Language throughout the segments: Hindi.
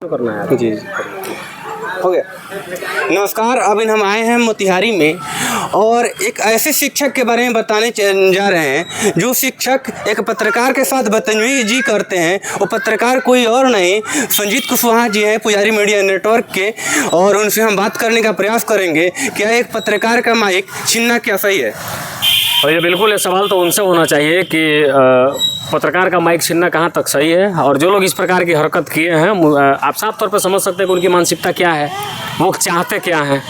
करना है जी हो गया। नमस्कार, अभी हम आए हैं मोतिहारी में और एक ऐसे शिक्षक के बारे में बताने जा रहे हैं जो शिक्षक एक पत्रकार के साथ बदतमीजी करते हैं। वो पत्रकार कोई और नहीं, संजीत कुशवाहा जी हैं, पुजारी मीडिया नेटवर्क के। और उनसे हम बात करने का प्रयास करेंगे क्या एक पत्रकार का माइक छीनना क्या सही है। और ये बिल्कुल ये सवाल तो उनसे होना चाहिए कि पत्रकार का माइक छीनना कहाँ तक सही है। और जो लोग इस प्रकार की हरकत किए हैं, आप साफ तौर पर समझ सकते हैं कि उनकी मानसिकता क्या है, वो चाहते क्या हैं।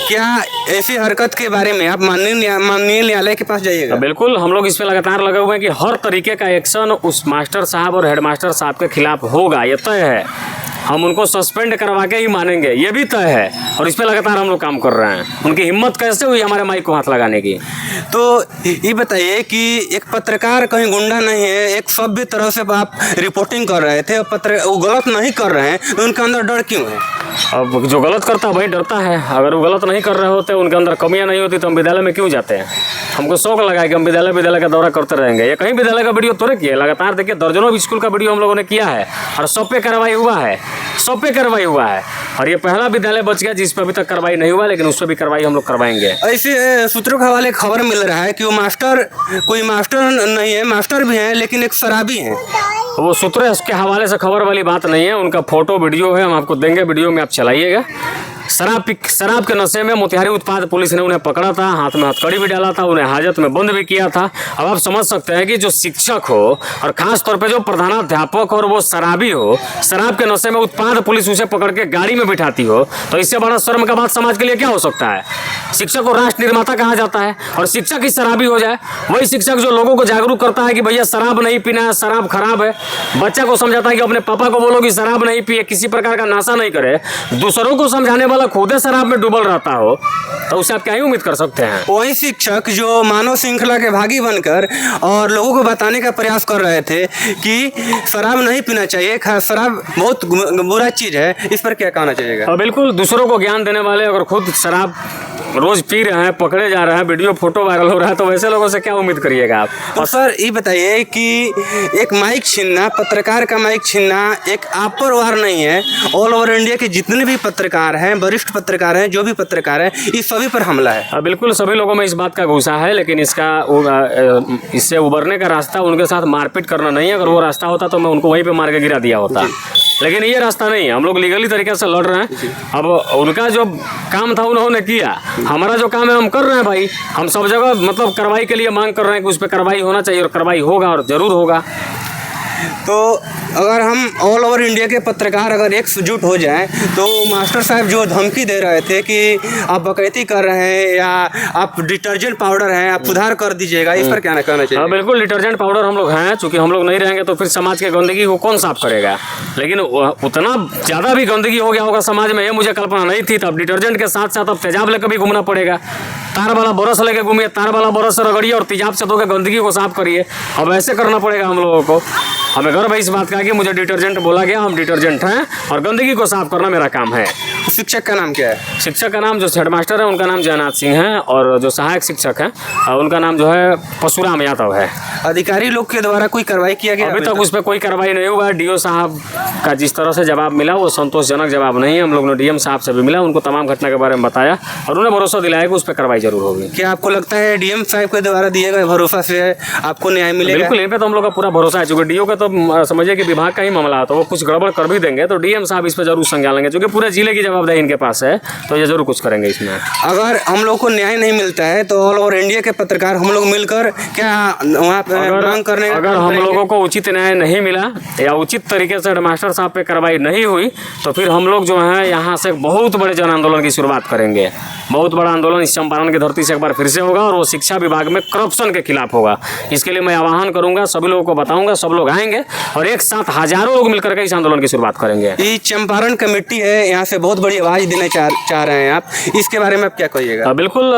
क्या ऐसी हरकत के बारे में आप माननीय न्यायालय के पास जाइएगा? बिल्कुल, हम लोग इस पे लगातार लगे हुए हैं कि हर तरीके का एक्शन उस मास्टर साहब और हेडमास्टर साहब के खिलाफ होगा, ये तय है। हम उनको सस्पेंड करवा के ही मानेंगे, ये भी तय है। और इस पे लगातार हम लोग काम कर रहे हैं। उनकी हिम्मत कैसे हुई हमारे माइक को हाथ लगाने की। तो ये बताइए कि एक पत्रकार कहीं गुंडा नहीं है, एक सभ्य तरह से आप रिपोर्टिंग कर रहे थे, वो गलत नहीं कर रहे हैं, तो उनके अंदर डर क्यों है? अब जो गलत करता है वही डरता है। अगर वो गलत नहीं कर रहे होते, उनके अंदर कमियां नहीं होती, तो हम विद्यालय में क्यों जाते हैं। हमको शौक लगा है कि हम विद्यालय का दौरा करते रहेंगे। ये कहीं विद्यालय का वीडियो तो किया लगातार, देखिए दर्जनों स्कूल का वीडियो हम लोगों ने किया है और सब पे कार्रवाई हुआ है, सब पे कार्रवाई हुआ है। और ये पहला विद्यालय बच गया जिस पर अभी तक कार्रवाई नहीं हुआ, लेकिन उस पर भी कार्रवाई हम लोग करवाएंगे। ऐसे सूत्रों के हवाले खबर मिल रहा है कि वो कोई मास्टर नहीं है, मास्टर भी हैं लेकिन एक शराबी हैं। वो सूत्र के हवाले से खबर वाली बात नहीं है, उनका फोटो वीडियो है, हम आपको देंगे, वीडियो में आप चलाइएगा। शराब के नशे में मोतिहारी उत्पाद पुलिस ने उन्हें पकड़ा था, हाथ में हथकड़ी भी डाला था, उन्हें हाजत में बंद भी किया था। अब आप समझ सकते हैं कि जो शिक्षक हो और खास तौर पे जो प्रधानाध्यापक और वो शराबी हो, शराब के नशे में उत्पाद पुलिस उसे पकड़ के गाड़ी में बिठाती हो, तो इससे बड़ा शर्म का बात समाज के लिए क्या हो सकता है। शिक्षक को राष्ट्र निर्माता कहा जाता है और शिक्षक ही शराबी हो जाए। वही शिक्षक जो लोगों को जागरूक करता है कि भैया शराब नहीं पीना है, शराब खराब है, बच्चा को समझाता है कि अपने पापा को बोलो कि शराब नहीं पिए, किसी प्रकार का नशा नहीं करे, दूसरों को समझाने वाला खुद शराब में डूबल रहता हो, तो उससे आप क्या ही उम्मीद कर सकते हैं। वही शिक्षक जो मानव श्रृंखला के भागी बनकर और लोगों को बताने का प्रयास कर रहे थे कि शराब नहीं पीना चाहिए, शराब बहुत बुरा चीज है, इस पर क्या कहना चाहिएगा? बिल्कुल, दूसरों को ज्ञान देने वाले अगर खुद शराब रोज पी रहे हैं, पकड़े जा रहे हैं, वीडियो फोटो वायरल हो रहा है, तो वैसे लोगों से क्या उम्मीद करिएगा आप। तो सर ये बताइए कि एक माइक छीनना, पत्रकार का माइक छीनना एक आप पर वार नहीं है, ऑल ओवर इंडिया के जितने भी पत्रकार हैं, वरिष्ठ पत्रकार हैं, जो भी पत्रकार हैं, इस सभी पर हमला है। बिल्कुल, सभी लोगों में इस बात का गुस्सा है, लेकिन इससे उबरने का रास्ता उनके साथ मारपीट करना नहीं है। अगर वो रास्ता होता तो मैं उनको वहीं पे मार के गिरा दिया होता, लेकिन ये रास्ता नहीं है। हम लोग लीगली तरीके से लड़ रहे हैं। अब उनका जो काम था उन्होंने किया, हमारा जो काम है हम कर रहे हैं भाई। हम सब जगह मतलब कार्रवाई के लिए मांग कर रहे हैं कि उस पर कार्रवाई होना चाहिए और कार्रवाई होगा और ज़रूर होगा। तो अगर हम ऑल ओवर इंडिया के पत्रकार अगर एकजुट हो जाएं, तो मास्टर साहब जो धमकी दे रहे थे कि आप डकैती कर रहे हैं या आप डिटर्जेंट पाउडर हैं, आप सुधार कर दीजिएगा, इस पर क्या ना कहना चाहिए? बिल्कुल, डिटर्जेंट पाउडर हम लोग हैं, चूँकि हम लोग नहीं रहेंगे तो फिर समाज के गंदगी को कौन साफ करेगा। लेकिन उतना ज़्यादा भी गंदगी हो गया होगा समाज में, ये मुझे कल्पना नहीं थी। तब डिटर्जेंट के साथ साथ अब तेजाब लेकर भी घूमना पड़ेगा। तार वाला बरस लेके घूमिए, तार वाला बरस से रगड़िए और तेजाब से धोकर गंदगी को साफ करिए। अब ऐसे करना पड़ेगा हम लोगों को। हमें गर्व है इस बात का कि मुझे डिटर्जेंट बोला गया, हम डिटर्जेंट हैं और गंदगी को साफ करना मेरा काम है। शिक्षक का नाम क्या है? शिक्षक का नाम जो हेडमास्टर है उनका नाम जयनाथ सिंह है और जो सहायक शिक्षक है उनका नाम जो है परशुराम यादव है। अधिकारी लोग के द्वारा कोई कार्रवाई किया गया? अभी तक उस पर कोई कार्रवाई नहीं हुआ। डीओ साहब का जिस तरह से जवाब मिला वो संतोषजनक जवाब नहीं है। हम लोग ने डीएम साहब से भी मिला, उनको तमाम घटना के बारे में बताया और उन्हें भरोसा दिलाया कि उस पर कार्रवाई जरूर होगी। क्या आपको लगता है डीएम साहब के द्वारा दिए गए भरोसा से आपको न्याय मिलेगा? बिल्कुल, इन पे तो हम लोग का पूरा भरोसा है। चूँकि डीओ का तो समझिए कि विभाग का ही मामला है, तो वो कुछ गड़बड़ कर भी देंगे तो डीएम साहब इस पर जरूर संज्ञान लेंगे, क्योंकि पूरे जिले की जवाबदेही इनके पास है, तो ये जरूर कुछ करेंगे इसमें। अगर हम लोग को न्याय नहीं मिलता है तो ऑल ओवर इंडिया के पत्रकार हम लोग मिलकर क्या वहाँ पर मांग करने? अगर हम लोगों को उचित न्याय नहीं मिला या उचित तरीके से हेडमास्टर साहब पे कार्रवाई नहीं हुई, तो फिर हम लोग जो है यहाँ से बहुत बड़े जन आंदोलन की शुरुआत करेंगे। बहुत बड़ा आंदोलन इस चंपारण की धरती से एक बार फिर से होगा और वो शिक्षा विभाग में करप्शन के खिलाफ होगा। इसके लिए मैं आह्वान करूंगा, सभी लोगों को बताऊंगा, सब लोग आएंगे और एक साथ हजारों लोग मिलकर के इस आंदोलन की शुरुआत करेंगे। ये चंपारण कमेटी है, यहाँ से बहुत बड़ी आवाज़ देना चाह रहे हैं आप, इसके बारे में आप क्या कहिएगा? बिल्कुल,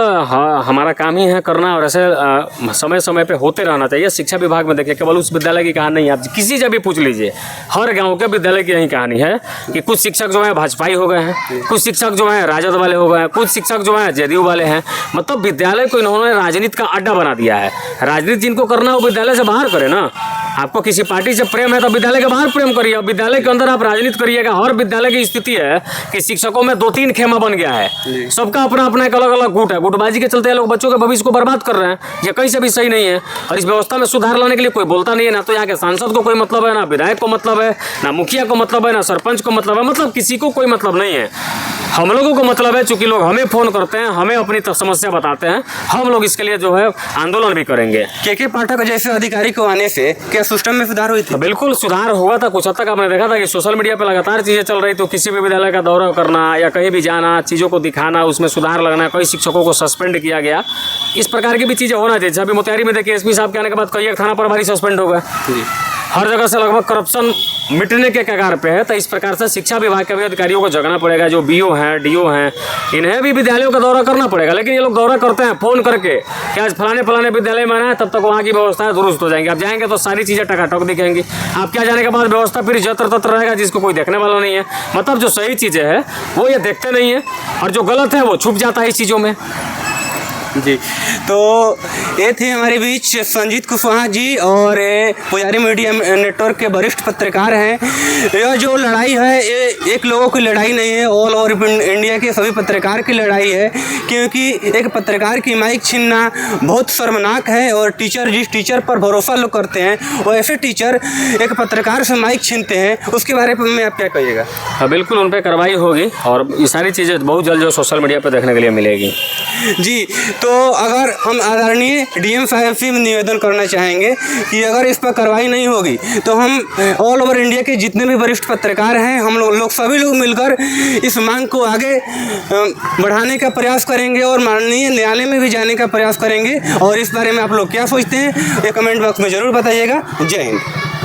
हमारा काम ही है करना और ऐसे समय समय पे होते रहना चाहिए। शिक्षा विभाग में देखिए, केवल उस विद्यालय की कहानी नहीं, आप किसी से भी पूछ लीजिए, हर गाँव के विद्यालय की यही कहानी है कि कुछ शिक्षक जो है भाजपाई हो गए हैं, कुछ शिक्षक जो है राजद वाले हो गए हैं, कुछ शिक्षक जो है जदयू वाले हैं। मतलब विद्यालय को इन्होंने राजनीति का अड्डा बना दिया है। राजनीति जिनको करना है वो विद्यालय से बाहर करे ना। आपको किसी पार्टी से प्रेम है तो विद्यालय के बाहर प्रेम करिए, अब विद्यालय के अंदर आप राजनीति करिएगा। हर विद्यालय की स्थिति है कि शिक्षकों में 2-3 खेमा बन गया है, सबका अपना अपना एक अलग अलग गुट है। गुटबाजी के चलते लोग बच्चों के भविष्य को बर्बाद कर रहे हैं, ये कहीं से भी सही नहीं है। और इस व्यवस्था में सुधार लाने के लिए कोई बोलता नहीं है, ना तो यहाँ के सांसद को कोई मतलब है, ना विधायक को मतलब है, ना मुखिया को मतलब है, ना सरपंच को मतलब है, मतलब किसी को कोई मतलब नहीं है। हम लोगों को मतलब है, चूंकि लोग हमें फ़ोन करते हैं, हमें अपनी समस्या बताते हैं, हम लोग इसके लिए जो है आंदोलन भी करेंगे। के पाठक जैसे अधिकारी को आने से क्या सिस्टम में सुधार हुई थी? तो बिल्कुल सुधार हुआ था। कुछ हद तक आपने देखा था कि सोशल मीडिया पे लगातार चीज़ें चल रही, तो किसी भी विद्यालय का दौरा करना या कहीं भी जाना, चीज़ों को दिखाना, उसमें सुधार लगना, कई शिक्षकों को सस्पेंड किया गया, इस प्रकार की भी चीज़ें होना चाहिए। अभी मोतिहारी में देखिए एसपी साहब के आने के बाद कई एक थाना प्रभारी सस्पेंड हो गए, हर जगह से लगभग करप्शन मिटने के कगार पे है। तो इस प्रकार से शिक्षा विभाग के भी अधिकारियों को जगना पड़ेगा, जो बीओ हैं, डीओ हैं, इन्हें भी विद्यालयों का दौरा करना पड़ेगा। लेकिन ये लोग दौरा करते हैं फ़ोन करके कि आज फलाने विद्यालय में आना है, तब तक वहाँ की व्यवस्थाएं दुरुस्त हो जाएंगी। आप जाएंगे तो सारी चीज़ें टकाटक दिखेंगी, आप क्या जाने के बाद व्यवस्था फिर जत्र तत्र रहेगा, जिसको कोई देखने वाला नहीं है। मतलब जो सही चीज़ें हैं वो ये देखते नहीं है, और जो गलत है वो छुप जाता है इस चीज़ों में। जी, तो ये थे हमारे बीच संजीत कुशवाहा जी, और पुजारी मीडिया नेटवर्क के वरिष्ठ पत्रकार हैं। यह जो लड़ाई है ये एक लोगों की लड़ाई नहीं है, ऑल ओवर इंडिया के सभी पत्रकार की लड़ाई है, क्योंकि एक पत्रकार की माइक छीनना बहुत शर्मनाक है। और जिस टीचर पर भरोसा लोग करते हैं, वो ऐसे टीचर एक पत्रकार से माइक छीनते हैं, उसके बारे में आप क्या कहिएगा? हाँ, बिल्कुल उन पर कार्रवाई होगी, और ये सारी चीज़ें बहुत जल्द जो सोशल मीडिया पर देखने के लिए मिलेगी। जी, तो अगर हम आदरणीय डीएम साहब से निवेदन करना चाहेंगे कि अगर इस पर कार्रवाई नहीं होगी तो हम ऑल ओवर इंडिया के जितने भी वरिष्ठ पत्रकार हैं, हम लोग सभी लोग मिलकर इस मांग को आगे बढ़ाने का प्रयास करेंगे और माननीय न्यायालय में भी जाने का प्रयास करेंगे। और इस बारे में आप लोग क्या सोचते हैं ये कमेंट बॉक्स में ज़रूर बताइएगा। जय हिंद।